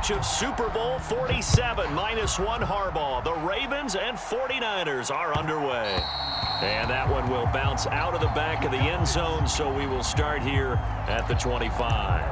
rematch of Super Bowl 47, -1 Harbaugh. The Ravens and 49ers are underway. And that one will bounce out of the back of the end zone, so we will start here at the 25.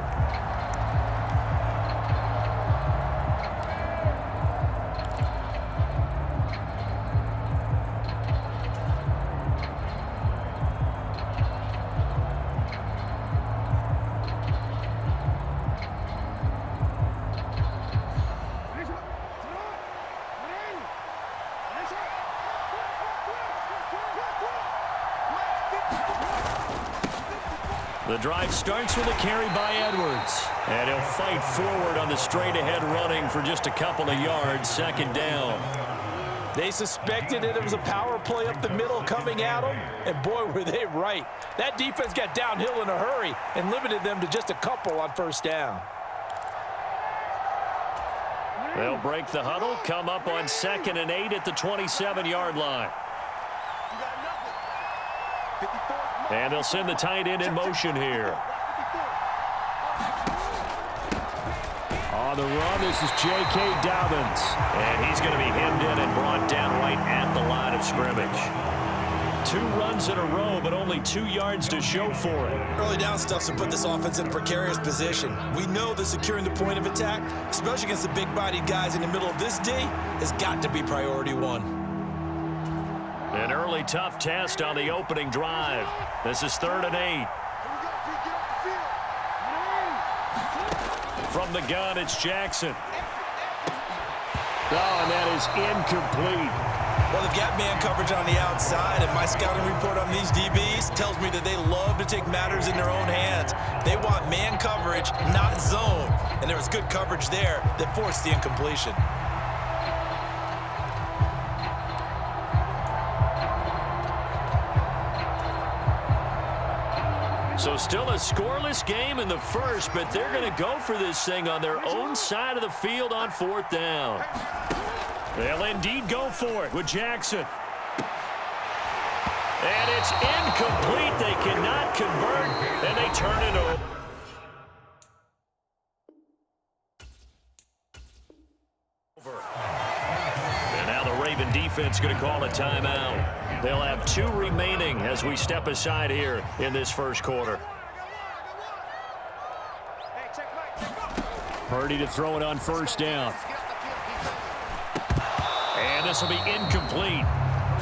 The drive starts with a carry by Edwards. And he'll fight forward on the straight-ahead running for just a couple of yards, second down. They suspected it was a power play up the middle coming at them, and boy, were they right. That defense got downhill in a hurry and limited them to just a couple on first down. They'll break the huddle, come up on 2nd and 8 at the 27-yard line. And they'll send the tight end in motion here. On the run, this is J.K. Dobbins. And he's going to be hemmed in and brought down right at the line of scrimmage. 2 runs in a row, but only 2 yards to show for it. Early down stuff to put this offense in a precarious position. We know that securing the point of attack, especially against the big-bodied guys in the middle of this D, has got to be priority 1. An early tough test on the opening drive. This is 3rd and 8. From the gun, it's Jackson. Oh, and that is incomplete. Well, the gap man coverage on the outside, and my scouting report on these DBs tells me that they love to take matters in their own hands. They want man coverage, not zone. And there was good coverage there that forced the incompletion. So still a scoreless game in the first, but they're going to go for this thing on their own side of the field on 4th down. They'll indeed go for it with Jackson. And it's incomplete. They cannot convert, and they turn it over. And now the Raven defense going to call a timeout. They'll have 2 remaining as we step aside here in this first quarter. Purdy to throw it on 1st down. And this will be incomplete.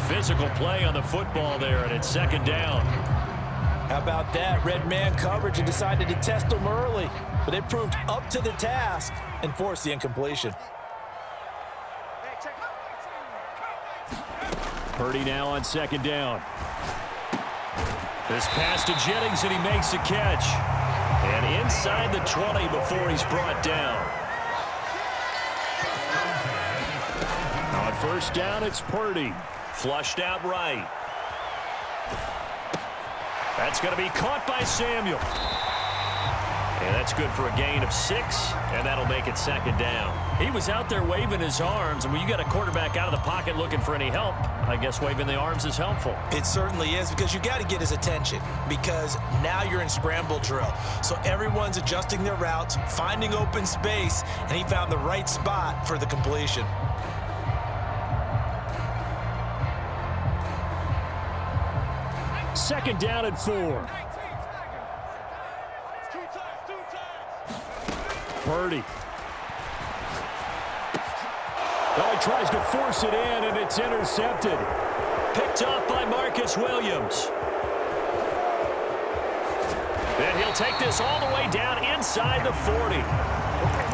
Physical play on the football there, and it's 2nd down. How about that? Red man coverage and decided to test them early, but it proved up to the task and forced the incompletion. Purdy now on 2nd down. This pass to Jennings, and he makes the catch. And inside the 20 before he's brought down. On 1st down, it's Purdy. Flushed out right. That's going to be caught by Samuel. And that's good for a gain of 6, and that'll make it 2nd down. He was out there waving his arms, and when you got a quarterback out of the pocket looking for any help, I guess waving the arms is helpful. It certainly is, because you got to get his attention, because now you're in scramble drill. So everyone's adjusting their routes, finding open space, and he found the right spot for the completion. Second down and 4. Purdy. Well, he tries to force it in, and it's intercepted. Picked off by Marcus Williams. And he'll take this all the way down inside the 40.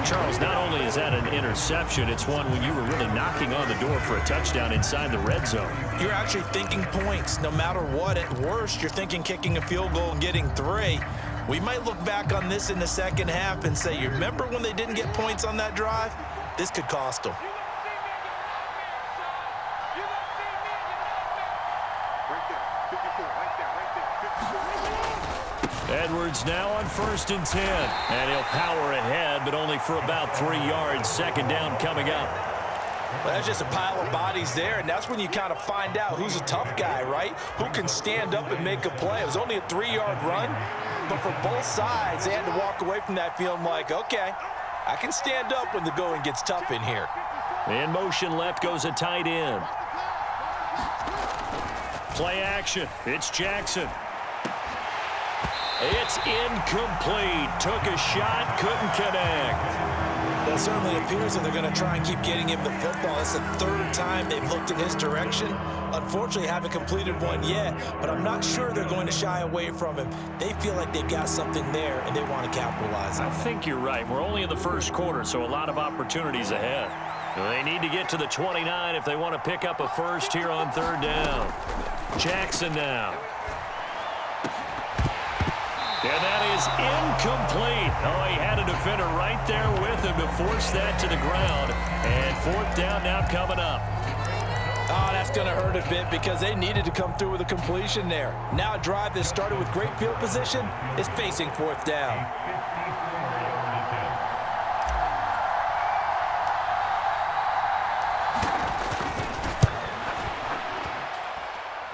Charles, not only is that an interception, it's one when you were really knocking on the door for a touchdown inside the red zone. You're actually thinking points. No matter what, at worst, you're thinking kicking a field goal and getting 3. We might look back on this in the second half and say, you remember when they didn't get points on that drive? This could cost them. Edwards now on 1st and 10. And he'll power ahead, but only for about 3 yards. 2nd down coming up. Well, that's just a pile of bodies there, and that's when you kind of find out who's a tough guy, right? Who can stand up and make a play. It was only a 3-yard run, but for both sides, they had to walk away from that feeling like, okay, I can stand up when the going gets tough in here. In motion left goes a tight end. Play action. It's Jackson. It's incomplete. Took a shot, couldn't connect. Well, it certainly appears that they're going to try and keep getting him the football. It's the third time they've looked in his direction. Unfortunately, haven't completed one yet, but I'm not sure they're going to shy away from him. They feel like they've got something there, and they want to capitalize on it. I think you're right. We're only in the first quarter, so a lot of opportunities ahead. They need to get to the 29 if they want to pick up a first here on third down. Jackson now. And that is incomplete. Oh, he had a defender right there with him to force that to the ground. And fourth down now coming up. Oh, that's going to hurt a bit because they needed to come through with a completion there. Now a drive that started with great field position is facing fourth down.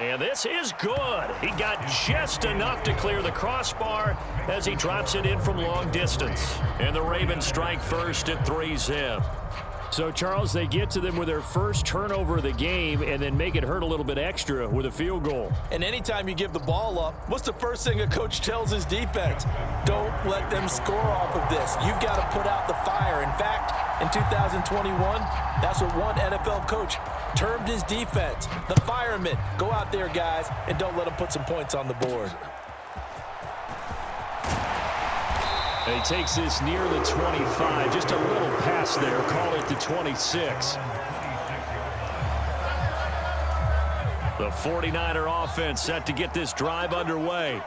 And this is good. He got just enough to clear the crossbar as he drops it in from long distance. And the Ravens strike first at 3-zip. So, Charles, they get to them with their first turnover of the game and then make it hurt a little bit extra with a field goal. And anytime you give the ball up, what's the first thing a coach tells his defense? Don't let them score off of this. You've got to put out the fire. In fact, in 2021, that's what one NFL coach termed his defense. The firemen. Go out there, guys, and don't let them put some points on the board. And he takes this near the 25. Just a little pass there. Call it the 26. The 49er offense set to get this drive underway.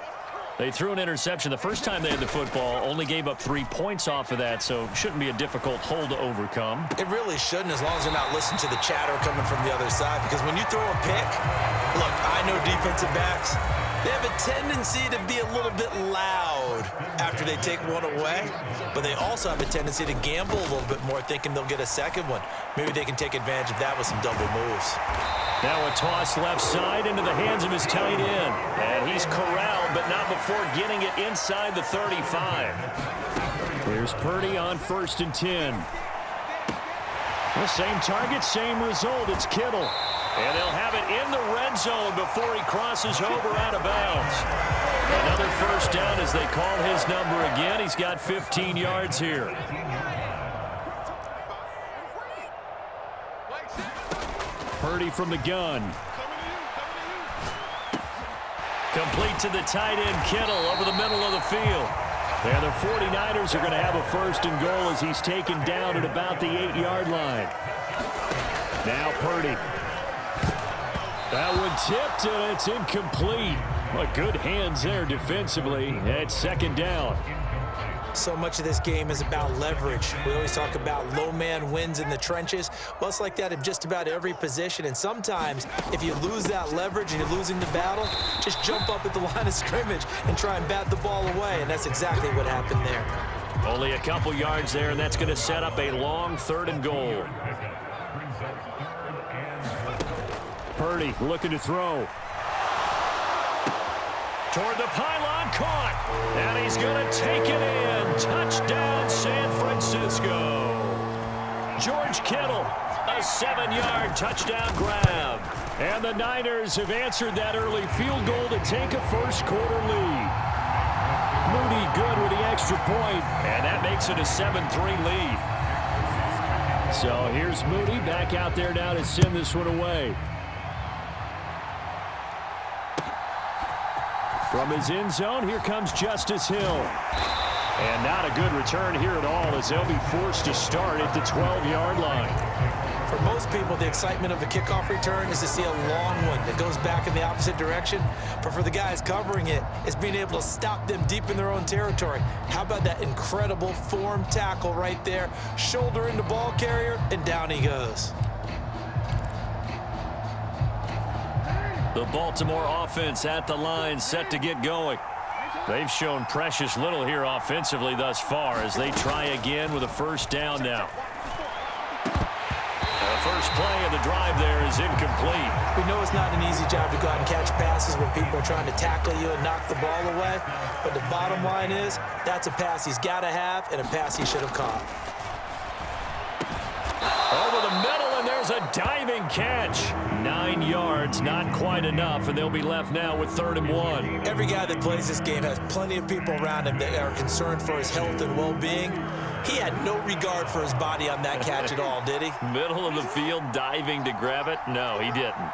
They threw an interception the first time they had the football, only gave up 3 points off of that, so it shouldn't be a difficult hole to overcome. It really shouldn't, as long as they're not listening to the chatter coming from the other side, because when you throw a pick, look, I know defensive backs, they have a tendency to be a little bit loud after they take one away, but they also have a tendency to gamble a little bit more, thinking they'll get a second one. Maybe they can take advantage of that with some double moves. Now a toss left side into the hands of his tight end. And he's corralled, but not before getting it inside the 35. Here's Purdy on 1st and 10. The same target, same result. It's Kittle. And they'll have it in the red zone before he crosses over out of bounds. Another first down as they call his number again. He's got 15 yards here. Purdy from the gun. Complete to the tight end, Kittle, over the middle of the field. And the 49ers are going to have a 1st and goal as he's taken down at about the 8-yard line. Now Purdy. That one tipped, and it's incomplete. Well, good hands there defensively. It's 2nd down. So much of this game is about leverage. We always talk about low man wins in the trenches. Well, it's like that in just about every position. And sometimes, if you lose that leverage and you're losing the battle, just jump up at the line of scrimmage and try and bat the ball away. And that's exactly what happened there. Only a couple yards there, and that's going to set up a long 3rd and goal. Purdy looking to throw. Toward the pylon, caught. And he's going to take it in. Touchdown, San Francisco. George Kittle, a 7-yard touchdown grab. And the Niners have answered that early field goal to take a first-quarter lead. Moody good with the extra point, and that makes it a 7-3 lead. So here's Moody back out there now to send this one away. From his end zone, here comes Justice Hill. And not a good return here at all as they'll be forced to start at the 12-yard line. For most people, the excitement of the kickoff return is to see a long one that goes back in the opposite direction. But for the guys covering it, it's being able to stop them deep in their own territory. How about that incredible form tackle right there? Shoulder into ball carrier, and down he goes. The Baltimore offense at the line, set to get going. They've shown precious little here offensively thus far as they try again with a 1st down now. The first play of the drive there is incomplete. We know it's not an easy job to go out and catch passes when people are trying to tackle you and knock the ball away. But the bottom line is, that's a pass he's got to have and a pass he should have caught. a diving catch. 9 yards, not quite enough, and they'll be left now with 3rd and 1. Every guy that plays this game has plenty of people around him that are concerned for his health and well-being. He had no regard for his body on that catch at all, did he? Middle of the field, diving to grab it. No, he didn't.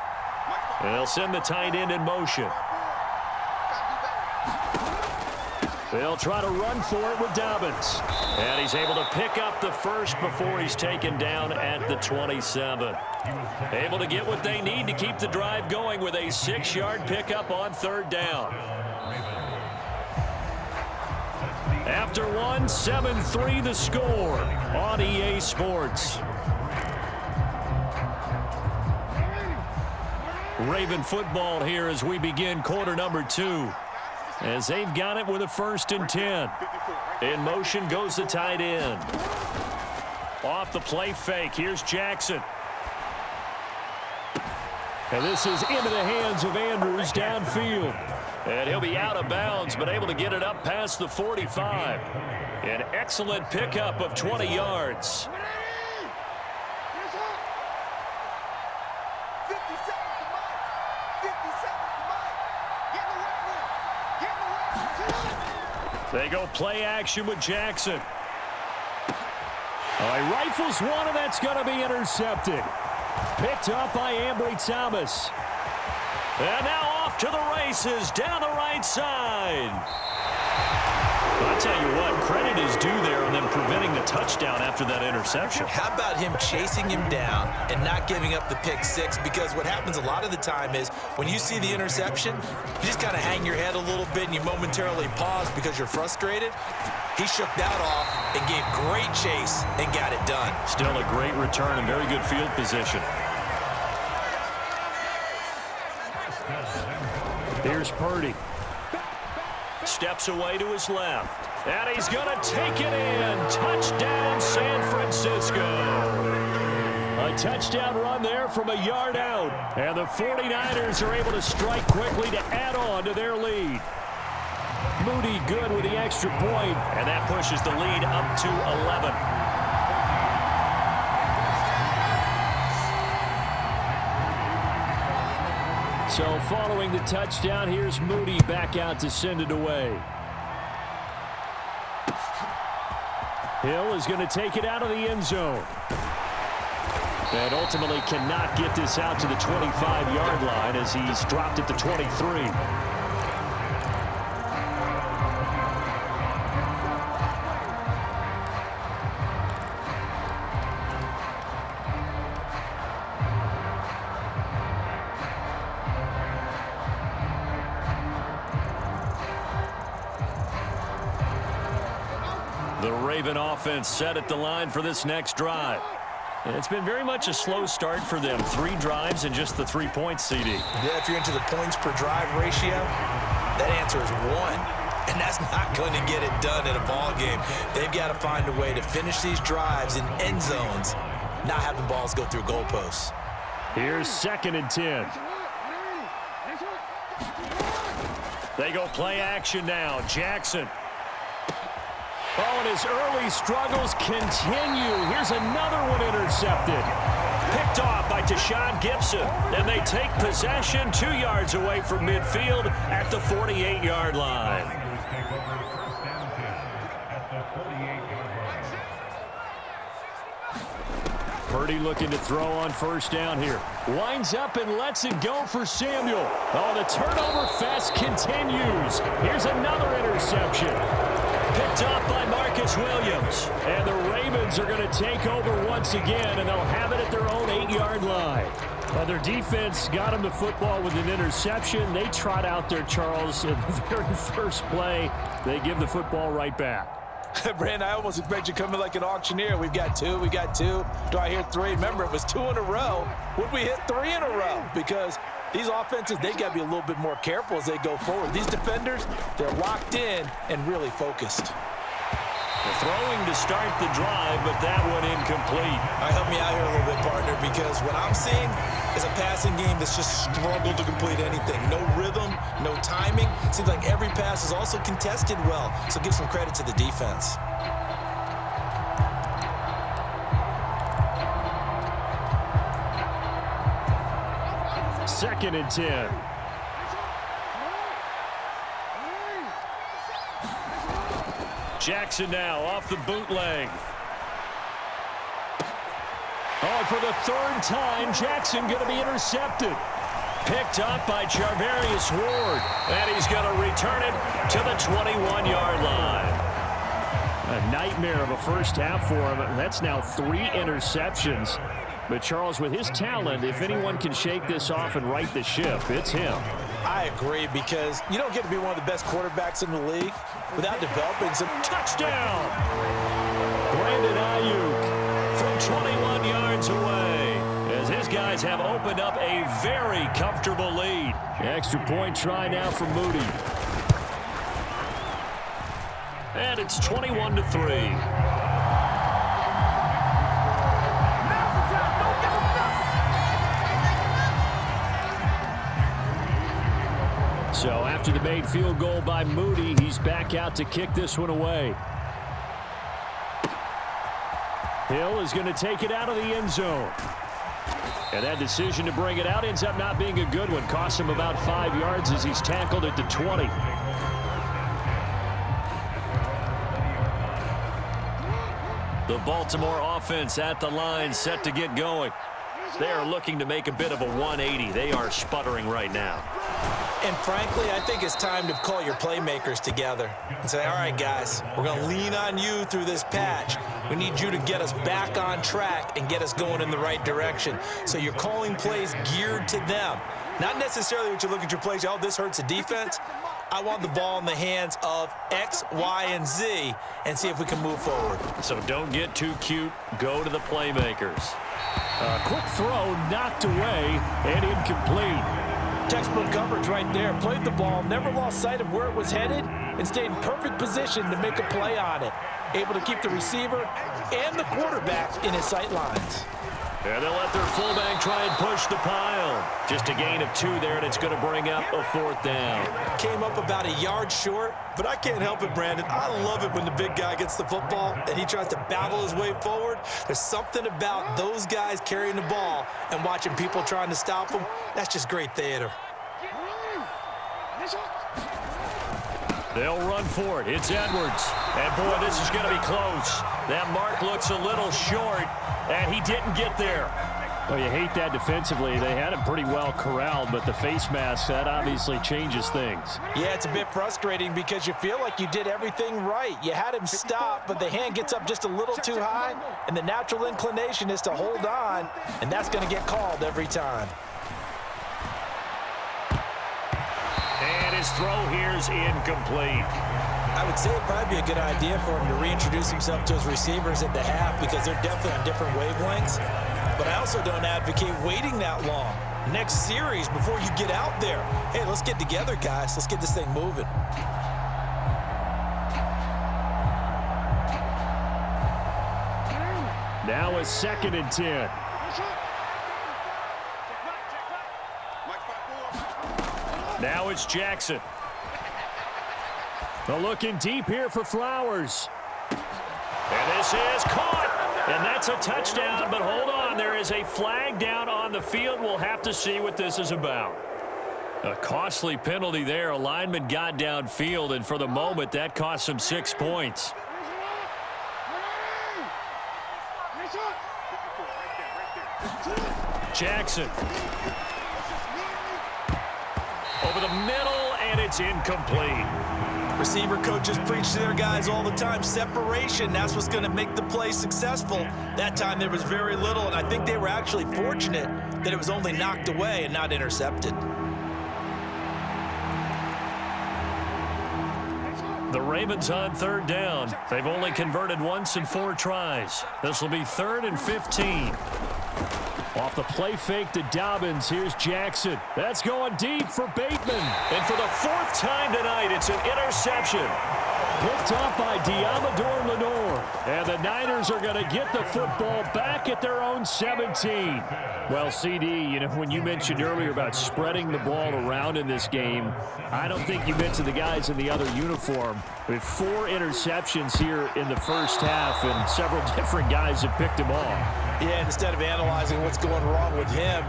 And they'll send the tight end in motion. They'll try to run for it with Dobbins. And he's able to pick up the first before he's taken down at the 27. Able to get what they need to keep the drive going with a 6-yard pickup on 3rd down. After 1, 7-3 the score on EA Sports. Raven football here as we begin quarter number 2. As they've got it with a 1st and 10. In motion goes the tight end. Off the play fake, here's Jackson. And this is into the hands of Andrews downfield. And he'll be out of bounds, but able to get it up past the 45. An excellent pickup of 20 yards. They go play action with Jackson. All right, rifles one, and that's going to be intercepted. Picked up by Ambry Thomas. And now off to the races down the right side. I'll tell you what, credit is due there on them preventing the touchdown after that interception. How about him chasing him down and not giving up the pick six? Because what happens a lot of the time is when you see the interception, you just kind of hang your head a little bit and you momentarily pause because you're frustrated. He shook that off and gave great chase and got it done. Still a great return and very good field position. Here's Purdy. Steps away to his left. And he's going to take it in. Touchdown, San Francisco. A touchdown run there from a yard out. And the 49ers are able to strike quickly to add on to their lead. Moody good with the extra point. And that pushes the lead up to 11. So following the touchdown, here's Moody back out to send it away. Hill is going to take it out of the end zone. And ultimately cannot get this out to the 25-yard line as he's dropped at the 23. The Raven offense set at the line for this next drive. And it's been very much a slow start for them. 3 drives and just the 3 points, CD. Yeah, if you're into the points per drive ratio, that answer is 1. And that's not going to get it done in a ball game. They've got to find a way to finish these drives in end zones, not having balls go through goalposts. Here's 2nd and 10. They go play action now. Jackson. Oh, and his early struggles continue. Here's another one intercepted. Picked off by Tashawn Gibson. And they take possession 2 yards away from midfield at the 48-yard line. Purdy looking to throw on 1st down here. Winds up and lets it go for Samuel. Oh, the turnover fest continues. Here's another interception. Picked up by Marcus Williams. And the Ravens are going to take over once again, and they'll have it at their own 8-yard line. Their defense got them the football with an interception. They trot out there, Charles, in the very first play. They give the football right back. Brandon, I almost expect you coming like an auctioneer. We've got 2, we got 2. Do I hear 3? Remember, it was 2 in a row. Would we hit 3 in a row? Because these offenses, they got to be a little bit more careful as they go forward. These defenders, they're locked in and really focused. Throwing to start the drive, but that one incomplete. All right, help me out here a little bit, partner, because what I'm seeing is a passing game that's just struggled to complete anything. No rhythm, no timing. Seems like every pass is also contested well, so give some credit to the defense. 2nd and 10. Jackson now off the bootleg. Oh, for the 3rd time, Jackson going to be intercepted. Picked up by Charvarius Ward. And he's going to return it to the 21-yard line. A nightmare of a first half for him. That's now 3 interceptions. But, Charles, with his talent, if anyone can shake this off and right the ship, it's him. I agree, because you don't get to be one of the best quarterbacks in the league without developing some. Touchdown! Brandon Ayuk from 21 yards away, as his guys have opened up a very comfortable lead. Extra point try now for Moody. And it's 21-3. So after the made field goal by Moody, he's back out to kick this one away. Hill is going to take it out of the end zone. And that decision to bring it out ends up not being a good one. Cost him about 5 yards as he's tackled at the 20. The Baltimore offense at the line, set to get going. They are looking to make a bit of a 180. They are sputtering right now. And frankly, I think it's time to call your playmakers together and say, all right, guys, we're going to lean on you through this patch. We need you to get us back on track and get us going in the right direction. So you're calling plays geared to them. Not necessarily what you look at your plays, oh, this hurts the defense. I want the ball in the hands of X, Y, and Z and see if we can move forward. So don't get too cute. Go to the playmakers. A quick throw knocked away and incomplete. Textbook coverage right there. Played the ball, never lost sight of where it was headed, and stayed in perfect position to make a play on it. Able to keep the receiver and the quarterback in his sight lines. And they'll let their fullback try and push the pile. Just a gain of 2 there, and it's going to bring up a 4th down. Came up about a yard short, but I can't help it, Brandon. I love it when the big guy gets the football and he tries to battle his way forward. There's something about those guys carrying the ball and watching people trying to stop them. That's just great theater. They'll run for it. It's Edwards. And, boy, this is going to be close. That mark looks a little short, and he didn't get there. Well, you hate that defensively. They had him pretty well corralled, but the face mask, that obviously changes things. Yeah, it's a bit frustrating because you feel like you did everything right. You had him stop, but the hand gets up just a little too high, and the natural inclination is to hold on, and that's going to get called every time. And his throw here is incomplete. I would say it'd probably be a good idea for him to reintroduce himself to his receivers at the half because they're definitely on different wavelengths. But I also don't advocate waiting that long. Next series, before you get out there, hey, let's get together, guys. Let's get this thing moving. Now a 2nd and 10. Now it's Jackson. They're looking deep here for Flowers. And this is caught. And that's a touchdown, but hold on. There is a flag down on the field. We'll have to see what this is about. A costly penalty there. A lineman got downfield, and for the moment, that cost him 6 points. Jackson. Over the middle, and it's incomplete. Receiver coaches preach to their guys all the time. Separation, that's what's going to make the play successful. That time there was very little, and I think they were actually fortunate that it was only knocked away and not intercepted. The Ravens on 3rd down. They've only converted once in 4 tries. This will be 3rd and 15. Off the play fake to Dobbins, here's Jackson. That's going deep for Bateman. And for the 4th time tonight, it's an interception. Picked off by Diamador Lenore. And the Niners are going to get the football back at their own 17. Well, CD, you know, when you mentioned earlier about spreading the ball around in this game, I don't think you mentioned the guys in the other uniform. With 4 interceptions here in the first half, and several different guys have picked them off. Yeah, instead of analyzing what's going wrong with him,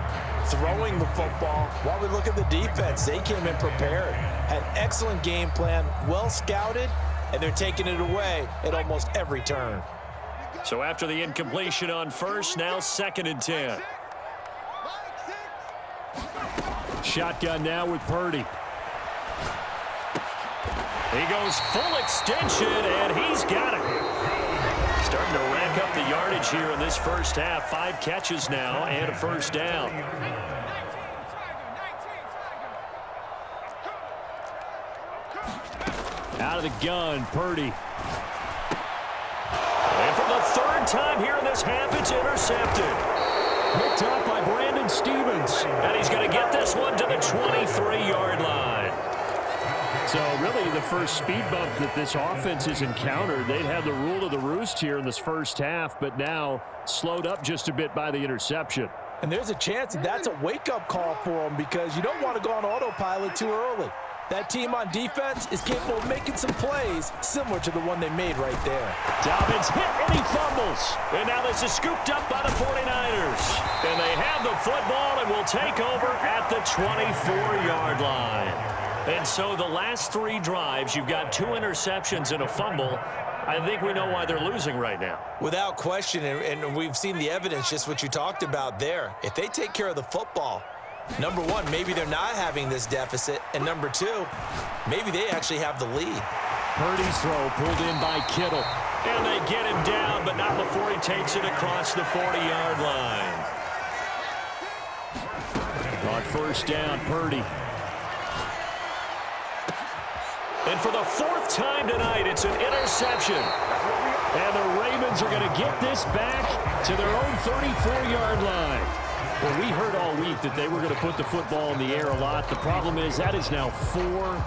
throwing the football. While we look at the defense, they came in prepared, had excellent game plan, well scouted, and they're taking it away at almost every turn. So after the incompletion on first, now 2nd and 10. Shotgun now with Purdy. He goes full extension, and he's got it. Starting to rack up the yardage here in this first half. 5 catches now and a first down. Out of the gun, Purdy. And for the 3rd time here in this half, it's intercepted. Picked up by Brandon Stephens. And he's going to get this one to the 23-yard line. So really the first speed bump that this offense has encountered. They'd had the rule of the roost here in this first half, but now slowed up just a bit by the interception. And there's a chance that that's a wake-up call for them because you don't want to go on autopilot too early. That team on defense is capable of making some plays similar to the one they made right there. Dobbins hit and he fumbles. And now this is scooped up by the 49ers. And they have the football and will take over at the 24-yard line. And so the last 3 drives, you've got 2 interceptions and a fumble. I think we know why they're losing right now. Without question, and we've seen the evidence, just what you talked about there. If they take care of the football, number 1, maybe they're not having this deficit. And number 2, maybe they actually have the lead. Purdy's throw pulled in by Kittle. And they get him down, but not before he takes it across the 40-yard line. On first down, Purdy. And for the 4th time tonight, it's an interception. And the Ravens are going to get this back to their own 34-yard line. Well, we heard all week that they were going to put the football in the air a lot. The problem is that is now 4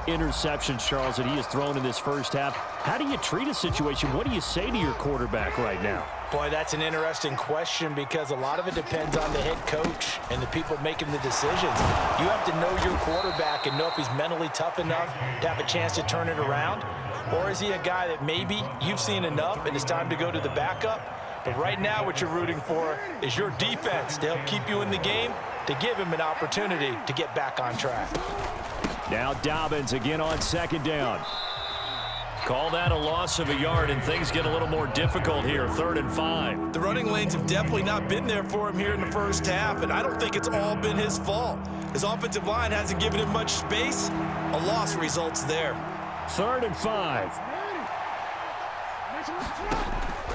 interceptions, Charles, that he has thrown in this first half. How do you treat a situation? What do you say to your quarterback right now? Boy, that's an interesting question because a lot of it depends on the head coach and the people making the decisions. You have to know your quarterback and know if he's mentally tough enough to have a chance to turn it around. Or is he a guy that maybe you've seen enough and it's time to go to the backup? But right now what you're rooting for is your defense to help keep you in the game, to give him an opportunity to get back on track. Now Dobbins again on 2nd down. Call that a loss of a yard, and things get a little more difficult here, 3rd and 5. The running lanes have definitely not been there for him here in the first half, and I don't think it's all been his fault. His offensive line hasn't given him much space. A loss results there. 3rd and 5.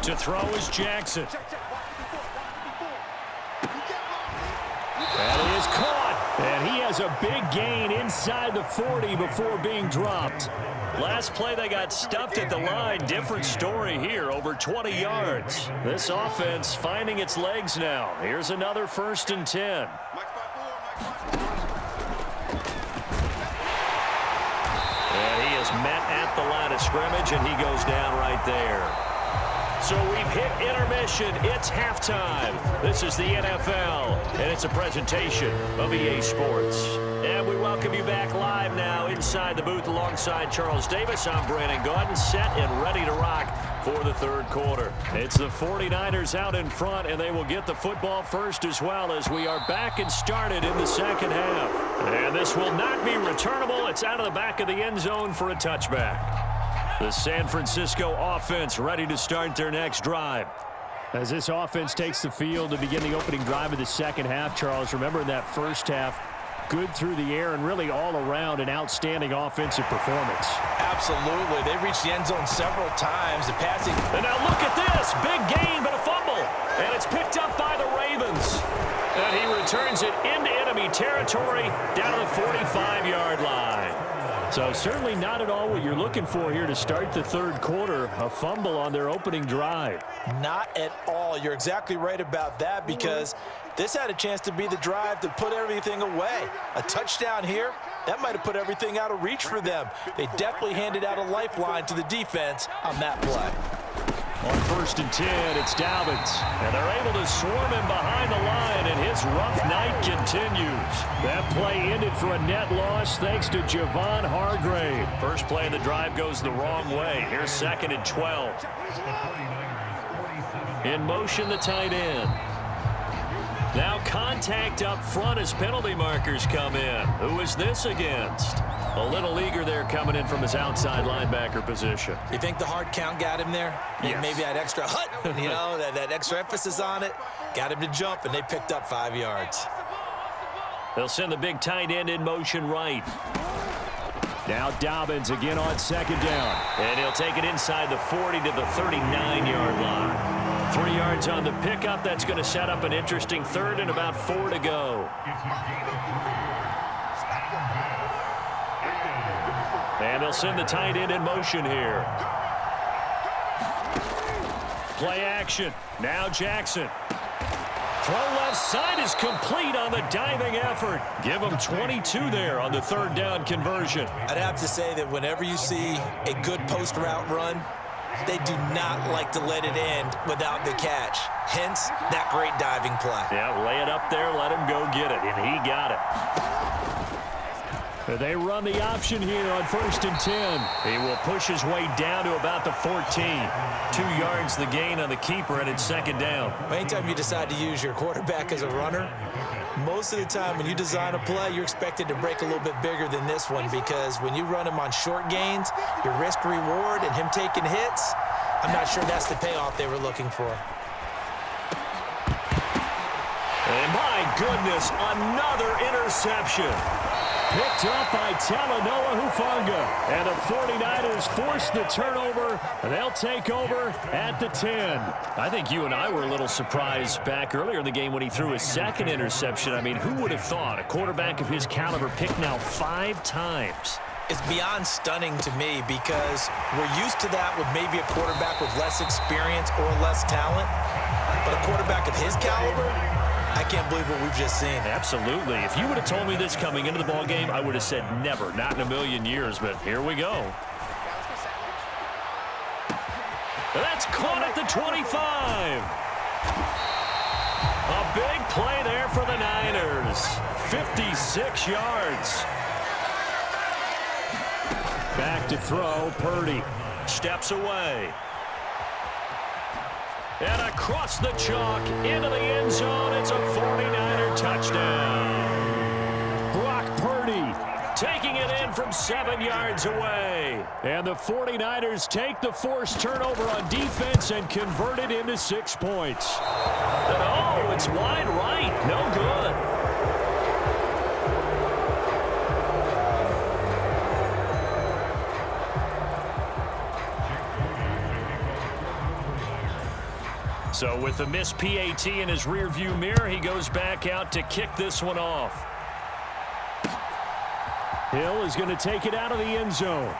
To throw is Jackson. That is caught, and he has a big gain inside the 40 before being dropped. Last play, they got stuffed at the line. Different story here, over 20 yards. This offense finding its legs now. Here's another 1st and 10. And he is met at the line of scrimmage, and he goes down right there. So we've hit intermission. It's halftime. This is the NFL, and it's a presentation of EA Sports. And we welcome you back live now inside the booth alongside Charles Davis. I'm Brandon Gaudin, set and ready to rock for the 3rd quarter. It's the 49ers out in front, and they will get the football first as well as we are back and started in the 2nd half. And this will not be returnable. It's out of the back of the end zone for a touchback. The San Francisco offense ready to start their next drive. As this offense takes the field to begin the opening drive of the 2nd half, Charles, remember in that first half, good through the air and really all around an outstanding offensive performance. Absolutely. They reached the end zone several times. The passing. And now look at this. Big gain, but a fumble. And it's picked up by the Ravens. And he returns it into enemy territory down to the 45-yard line. So certainly not at all what you're looking for here to start the 3rd quarter. A fumble on their opening drive. Not at all. You're exactly right about that because this had a chance to be the drive to put everything away. A touchdown here, that might have put everything out of reach for them. They definitely handed out a lifeline to the defense on that play. On 1st and 10, it's Dobbins. And they're able to swarm him behind the line, and his rough night continues. That play ended for a net loss thanks to Javon Hargrave. First play of the drive goes the wrong way. Here's 2nd and 12. In motion, the tight end. Now contact. contact up front as penalty markers come in. Who is this against? A little eager there coming in from his outside linebacker position. You think the hard count got him there? Yes. Maybe that extra hut, you know, that extra emphasis on it. Got him to jump, and they picked up 5 yards. They'll send the big tight end in motion right. Now Dobbins again on second down. And he'll take it inside the 40 to the 39-yard line. 3 yards on the pickup. That's going to set up an interesting third and about 4 to go. And they'll send the tight end in motion here. Play action. Now Jackson. Throw left side is complete on the diving effort. Give him 22 there on the third down conversion. I'd have to say that whenever you see a good post route run, they do not like to let it end without the catch. Hence, that great diving play. Yeah, lay it up there, let him go get it, and he got it. They run the option here on 1st and 10. He will push his way down to about the 14. 2 yards the gain on the keeper, and it's second down. Anytime you decide to use your quarterback as a runner, most of the time when you design a play, you're expected to break a little bit bigger than this one, because when you run him on short gains, your risk-reward and him taking hits, I'm not sure that's the payoff they were looking for. And my goodness, another interception. Picked up by Talanoa Hufanga. And the 49ers force the turnover, and they'll take over at the 10. I think you and I were a little surprised back earlier in the game when he threw his second interception. I mean, who would have thought a quarterback of his caliber picked now 5 times? It's beyond stunning to me, because we're used to that with maybe a quarterback with less experience or less talent. But a quarterback of his caliber, I can't believe what we've just seen. Absolutely. If you would have told me this coming into the ballgame, I would have said never, not in a million years, but here we go. That's caught at the 25. A big play there for the Niners. 56 yards. Back to throw, Purdy. Steps away. And across the chalk, into the end zone, it's a 49er touchdown. Brock Purdy taking it in from 7 yards away. And the 49ers take the forced turnover on defense and convert it into 6 points. And oh, it's wide right. No good. So with the missed PAT in his rearview mirror, he goes back out to kick this one off. Hill is going to take it out of the end zone.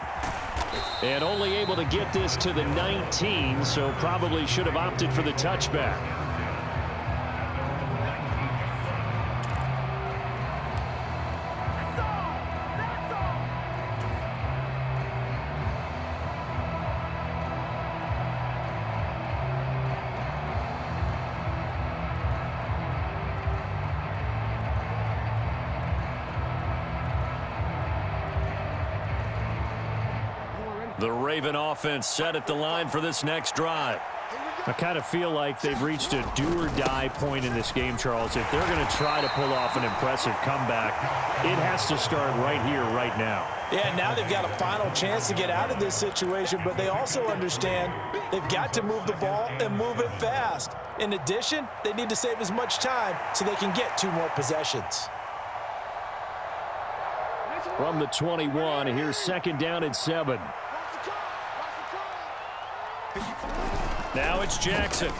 And only able to get this to the 19, so probably should have opted for the touchback. The Raven offense set at the line for this next drive. I kind of feel like they've reached a do-or-die point in this game, Charles. If they're going to try to pull off an impressive comeback, it has to start right here, right now. Yeah, now they've got a final chance to get out of this situation, but they also understand they've got to move the ball and move it fast. In addition, they need to save as much time so they can get 2 more possessions. From the 21, here's second down and 7. Now it's Jackson.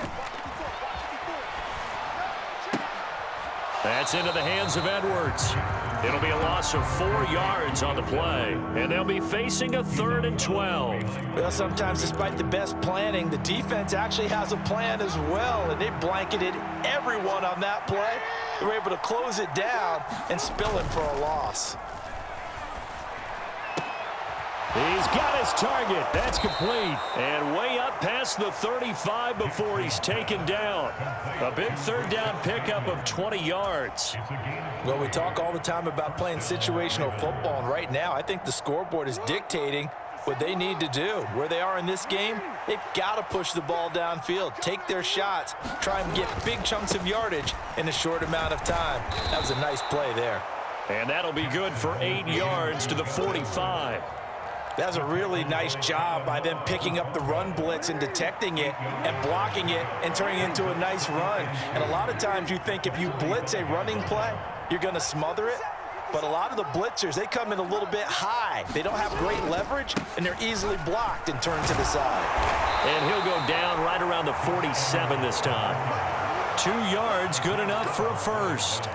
That's into the hands of Edwards. It'll be a loss of 4 yards on the play, and they'll be facing a 3rd and 12. Well, sometimes despite the best planning, the defense actually has a plan as well, and they blanketed everyone on that play. They were able to close it down and spill it for a loss. He's got his target. That's complete. And way up past the 35 before he's taken down. A big 3rd down pickup of 20 yards. Well, we talk all the time about playing situational football, and right now I think the scoreboard is dictating what they need to do. Where they are in this game, they've got to push the ball downfield, take their shots, try and get big chunks of yardage in a short amount of time. That was a nice play there. And that'll be good for 8 yards to the 45. That's a really nice job by them picking up the run blitz and detecting it and blocking it and turning it into a nice run. And a lot of times you think if you blitz a running play, you're going to smother it. But a lot of the blitzers, they come in a little bit high. They don't have great leverage, and they're easily blocked and turned to the side. And he'll go down right around the 47 this time. 2 yards, good enough for a first.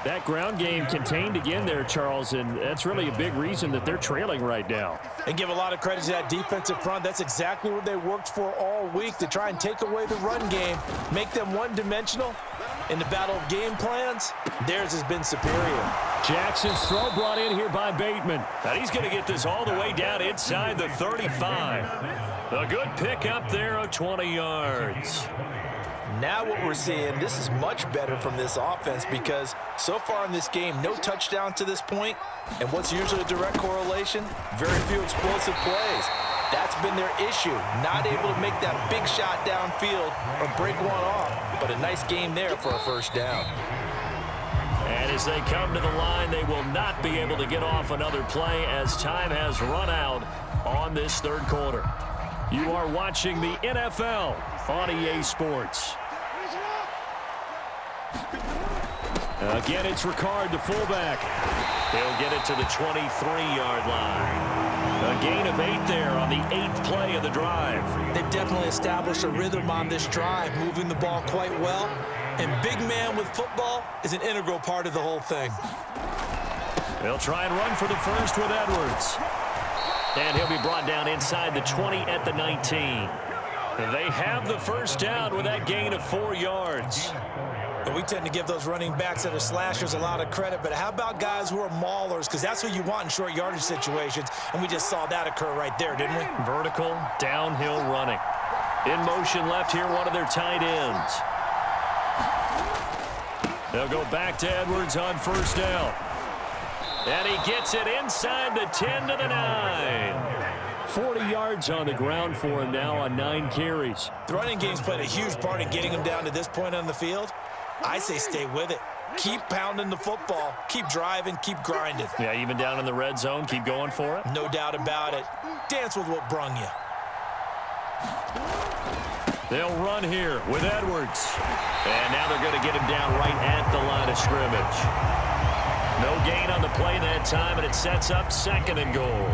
That ground game contained again there, Charles, and that's really a big reason that they're trailing right now. And give a lot of credit to that defensive front. That's exactly what they worked for all week, to try and take away the run game, make them one-dimensional. In the battle of game plans, theirs has been superior. Jackson's throw brought in here by Bateman. And he's going to get this all the way down inside the 35. A good pick up there of 20 yards. Now what we're seeing, this is much better from this offense because so far in this game, no touchdown to this point. And what's usually a direct correlation? Very few explosive plays. That's been their issue, not able to make that big shot downfield or break one off. But a nice game there for a first down. And as they come to the line, they will not be able to get off another play as time has run out on this third quarter. You are watching the NFL on EA Sports. Again, it's Ricard, the fullback. He'll get it to the 23-yard line. A gain of 8 there on the 8th play of the drive. They've definitely established a rhythm on this drive, moving the ball quite well. And big man with football is an integral part of the whole thing. They'll try and run for the first with Edwards. And he'll be brought down inside the 20 at the 19. They have the first down with that gain of 4 yards. And we tend to give those running backs that are slashers a lot of credit, but how about guys who are maulers? Because that's what you want in short yardage situations, and we just saw that occur right there, didn't we? Vertical, downhill running. In motion left here, one of their tight ends. They'll go back to Edwards on first down. And he gets it inside the 10 to the 9. 40 yards on the ground for him now on 9 carries. The running game's played a huge part in getting him down to this point on the field. I say stay with it. Keep pounding the football. Keep driving. Keep grinding. Yeah, even down in the red zone, keep going for it. No doubt about it. Dance with what brung you. They'll run here with Edwards. And now they're going to get him down right at the line of scrimmage. No gain on the play that time, and it sets up 2nd and goal.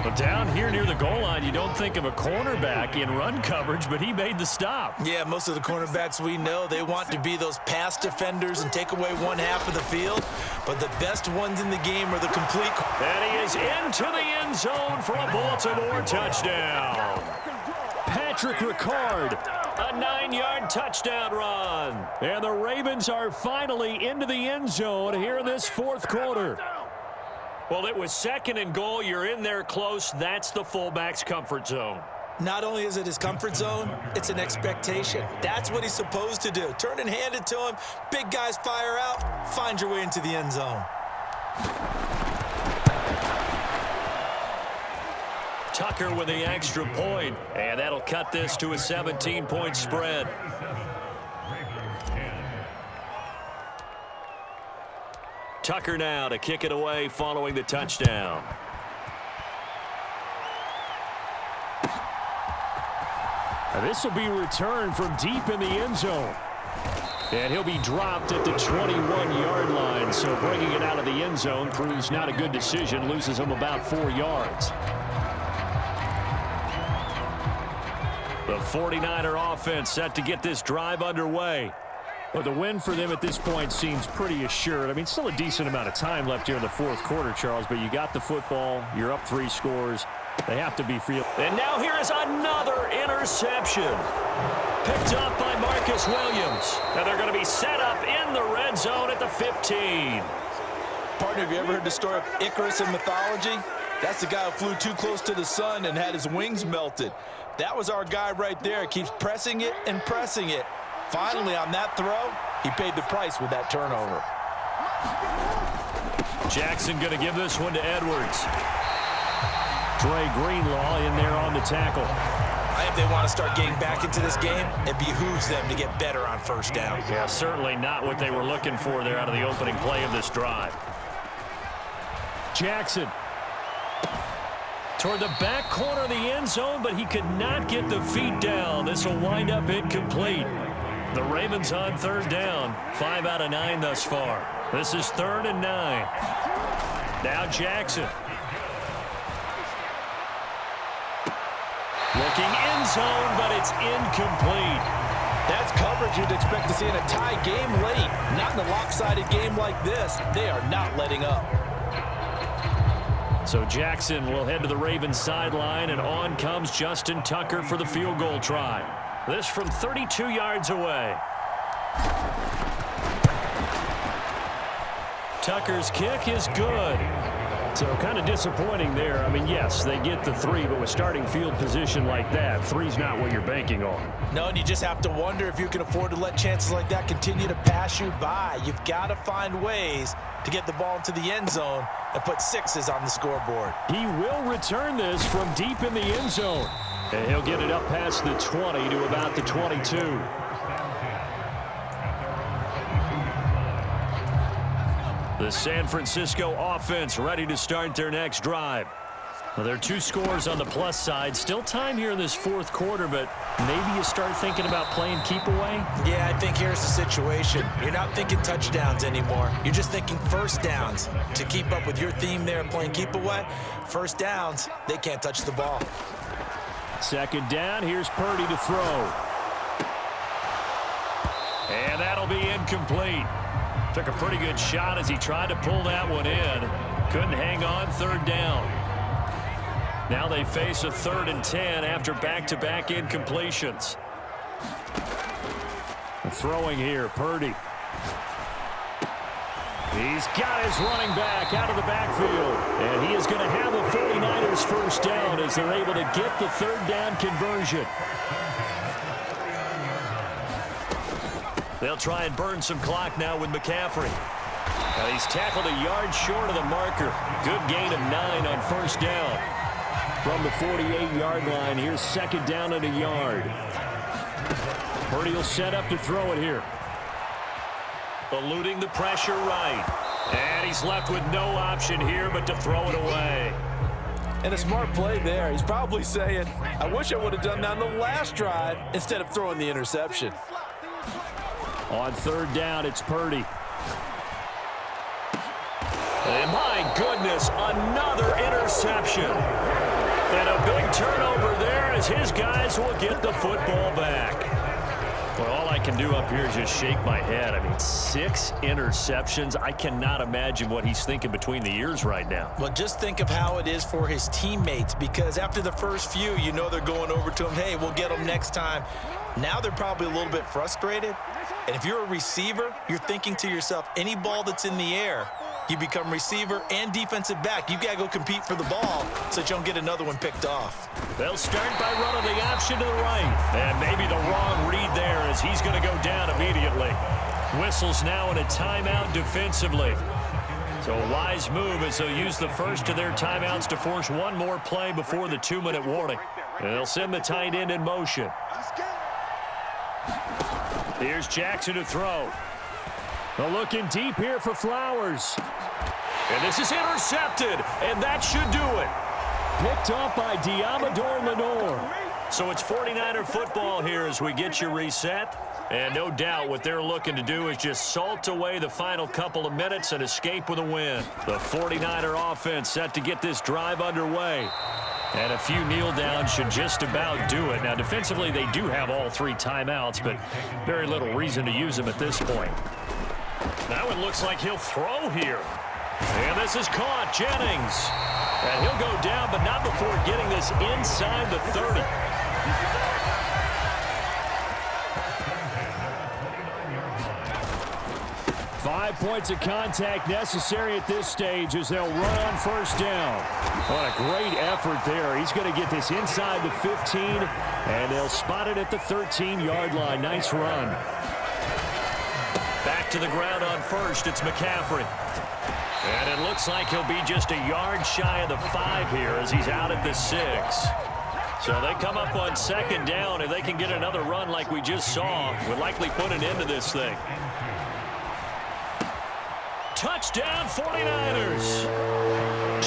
But down here near the goal line, you don't think of a cornerback in run coverage, but he made the stop. Yeah, most of the cornerbacks we know, they want to be those pass defenders and take away one half of the field. But the best ones in the game are the complete. And he is into the end zone for a Baltimore touchdown. Patrick Ricard. A 9-yard touchdown run. And the Ravens are finally into the end zone here in this 4th quarter. Well, it was 2nd and goal. You're in there close. That's the fullback's comfort zone. Not only is it his comfort zone, it's an expectation. That's what he's supposed to do. Turn and hand it to him. Big guys fire out. Find your way into the end zone. Tucker with the extra point, and that'll cut this to a 17-point spread. Tucker now to kick it away following the touchdown. And this will be returned from deep in the end zone. And he'll be dropped at the 21-yard line. So bringing it out of the end zone proves not a good decision. Loses him about 4 yards. The 49er offense set to get this drive underway. Well, the win for them at this point seems pretty assured. I mean, still a decent amount of time left here in the 4th quarter, Charles, but you got the football. You're up 3 scores. They have to be free. And now here is another interception. Picked up by Marcus Williams. And they're going to be set up in the red zone at the 15. Partner, have you ever heard the story of Icarus in mythology? That's the guy who flew too close to the sun and had his wings melted. That was our guy right there. Keeps pressing it and pressing it. Finally, on that throw, he paid the price with that turnover. Jackson going to give this one to Edwards. Dre Greenlaw in there on the tackle. If they want to start getting back into this game, it behooves them to get better on first down. Yeah, certainly not what they were looking for there out of the opening play of this drive. Jackson. Toward the back corner of the end zone, but he could not get the feet down. This will wind up incomplete. The Ravens on third down. 5 out of 9 thus far. This is 3rd and 9. Now Jackson. Looking end zone, but it's incomplete. That's coverage you'd expect to see in a tie game late. Not in a lopsided game like this. They are not letting up. So Jackson will head to the Ravens sideline, and on comes Justin Tucker for the field goal try. This from 32 yards away. Tucker's kick is good. So kind of disappointing there. I mean, yes, they get the 3, but with starting field position like that, 3's not what you're banking on. No, and you just have to wonder if you can afford to let chances like that continue to pass you by. You've got to find ways to get the ball into the end zone and put 6s on the scoreboard. He will return this from deep in the end zone. And he'll get it up past the 20 to about the 22. The San Francisco offense ready to start their next drive. Well, there are 2 scores on the plus side. Still time here in this 4th quarter, but maybe you start thinking about playing keep away? Yeah, I think here's the situation. You're not thinking touchdowns anymore. You're just thinking first downs. To keep up with your theme there playing keep away, first downs, they can't touch the ball. 2nd down, here's Purdy to throw. And that'll be incomplete. Took a pretty good shot as he tried to pull that one in. Couldn't hang on, 3rd down. Now they face a 3rd and 10 after back-to-back incompletions. Throwing here, Purdy. He's got his running back out of the backfield. And he is going to have the 49ers first down as they're able to get the 3rd down conversion. They'll try and burn some clock now with McCaffrey. And he's tackled a yard short of the marker. Good gain of 9 on first down. From the 48-yard line, here's 2nd down and a yard. Purdy will set up to throw it here. Eluding the pressure right. And he's left with no option here but to throw it away. And a smart play there. He's probably saying, I wish I would have done that on the last drive instead of throwing the interception. On 3rd down, it's Purdy. And my goodness, another interception. And a big turnover there as his guys will get the football back. Well, all I can do up here is just shake my head. I mean, 6 interceptions. I cannot imagine what he's thinking between the ears right now. Well, just think of how it is for his teammates, because after the first few, you know they're going over to him, hey, we'll get them next time. Now they're probably a little bit frustrated. And if you're a receiver, you're thinking to yourself, any ball that's in the air, you become receiver and defensive back. You've got to go compete for the ball so that you don't get another one picked off. They'll start by running the option to the right. And maybe the wrong read there as he's going to go down immediately. Whistles now in a timeout defensively. So a wise move as they'll use the first of their timeouts to force one more play before the 2-minute warning. And they'll send the tight end in motion. Here's Jackson to throw. They're looking deep here for Flowers. And this is intercepted, and that should do it. Picked up by Diamador Lenore. So it's 49er football here as we get you reset. And no doubt what they're looking to do is just salt away the final couple of minutes and escape with a win. The 49er offense set to get this drive underway. And a few kneel downs should just about do it. Now, defensively, they do have all 3 timeouts, but very little reason to use them at this point. That one looks like he'll throw here. And this is caught. Jennings. And he'll go down, but not before getting this inside the 30. 5 points of contact necessary at this stage as they'll run on first down. What a great effort there. He's going to get this inside the 15, and they'll spot it at the 13-yard line. Nice run. Back to the ground on first. It's McCaffrey. And it looks like he'll be just a yard shy of the 5 here as he's out at the 6. So they come up on second down, and they can get another run like we just saw. Would likely put an end to this thing. Touchdown 49ers.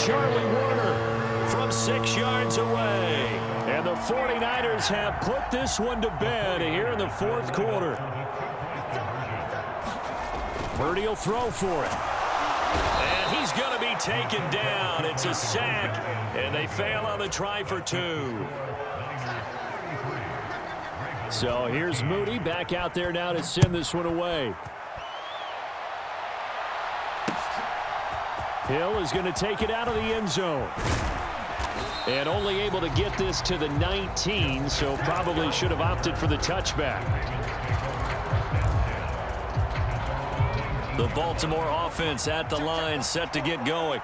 Charlie Warner from 6 yards away. And the 49ers have put this one to bed here in the 4th quarter. Purdy will throw for it. And he's going to be taken down. It's a sack, and they fail on the try for 2. So here's Moody back out there now to send this one away. Hill is going to take it out of the end zone. And only able to get this to the 19, so probably should have opted for the touchback. The Baltimore offense at the line, set to get going.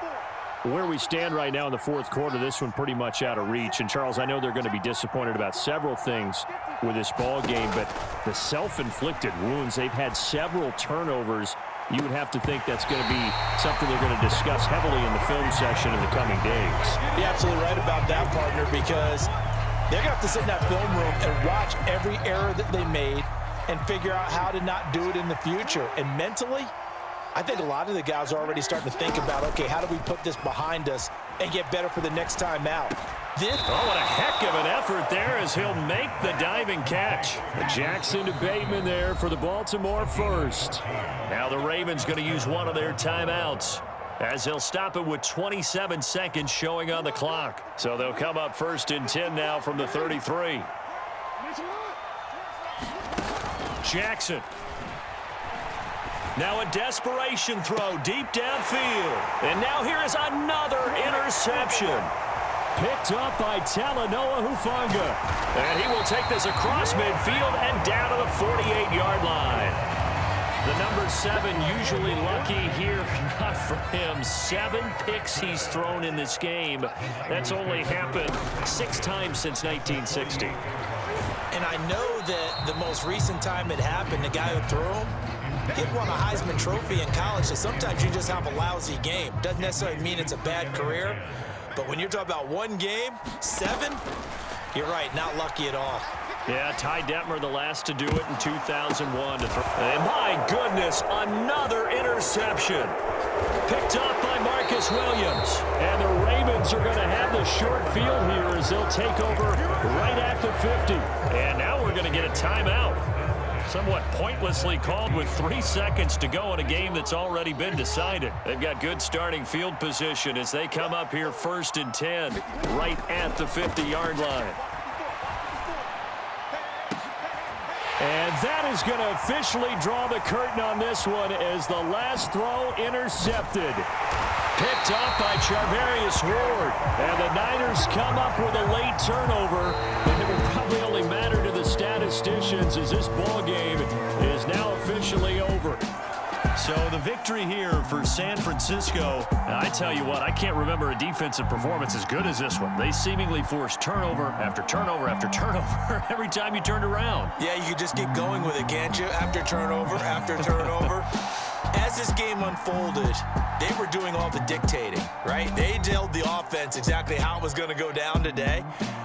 Where we stand right now in the 4th quarter, this one pretty much out of reach. And, Charles, I know they're going to be disappointed about several things with this ball game, but the self-inflicted wounds, they've had several turnovers. You would have to think that's going to be something they're going to discuss heavily in the film session in the coming days. You're absolutely right about that, partner, because they're going to have to sit in that film room and watch every error that they made and figure out how to not do it in the future. And mentally, I think a lot of the guys are already starting to think about, okay, how do we put this behind us and get better for the next time out? Oh, what a heck of an effort there as he'll make the diving catch. Jackson to Bateman there for the Baltimore first. Now the Ravens going to use one of their timeouts as they'll stop it with 27 seconds showing on the clock. So they'll come up 1st and 10 now from the 33. Jackson. Now a desperation throw deep downfield. And now here is another interception. Picked up by Talanoa Hufanga. And he will take this across midfield and down to the 48-yard line. The number 7 usually lucky here, not for him. 7 picks he's thrown in this game. That's only happened 6 times since 1960. And I know that the most recent time it happened, the guy who threw him, he won a Heisman Trophy in college, so sometimes you just have a lousy game. Doesn't necessarily mean it's a bad career, but when you're talking about one game, 7, you're right, not lucky at all. Yeah, Ty Detmer the last to do it in 2001. And my goodness, another interception. Picked up by Marcus Williams. And the Ravens are going to have the short field here as they'll take over right at the 50. And now we're going to get a timeout. Somewhat pointlessly called with 3 seconds to go in a game that's already been decided. They've got good starting field position as they come up here 1st and 10 right at the 50-yard line. And that is going to officially draw the curtain on this one as the last throw intercepted. Picked up by Charvarius Ward. And the Niners come up with a late turnover. And it will probably only matter to the statisticians as this ball game is now officially over. So the victory here for San Francisco. I tell you what, I can't remember a defensive performance as good as this one. They seemingly forced turnover after turnover after turnover every time you turned around. Yeah, you could just keep going with it, can't you? After turnover, after turnover. As this game unfolded, they were doing all the dictating, right? They told the offense exactly how it was going to go down today.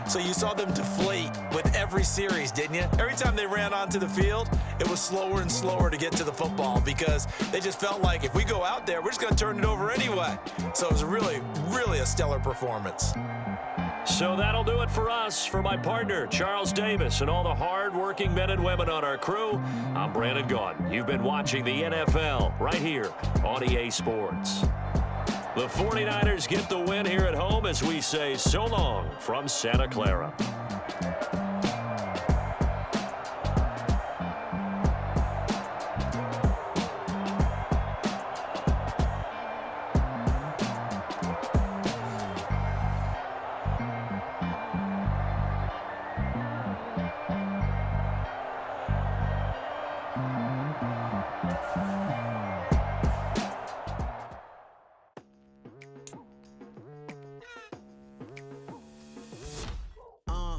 So you saw them deflate with every series, didn't you? Every time they ran onto the field, it was slower and slower to get to the football because they just felt like if we go out there, we're just going to turn it over anyway. So it was really, really a stellar performance. So that'll do it for us. For my partner, Charles Davis, and all the hard-working men and women on our crew, I'm Brandon Gaudin. You've been watching the NFL right here on EA Sports. The 49ers get the win here at home as we say so long from Santa Clara.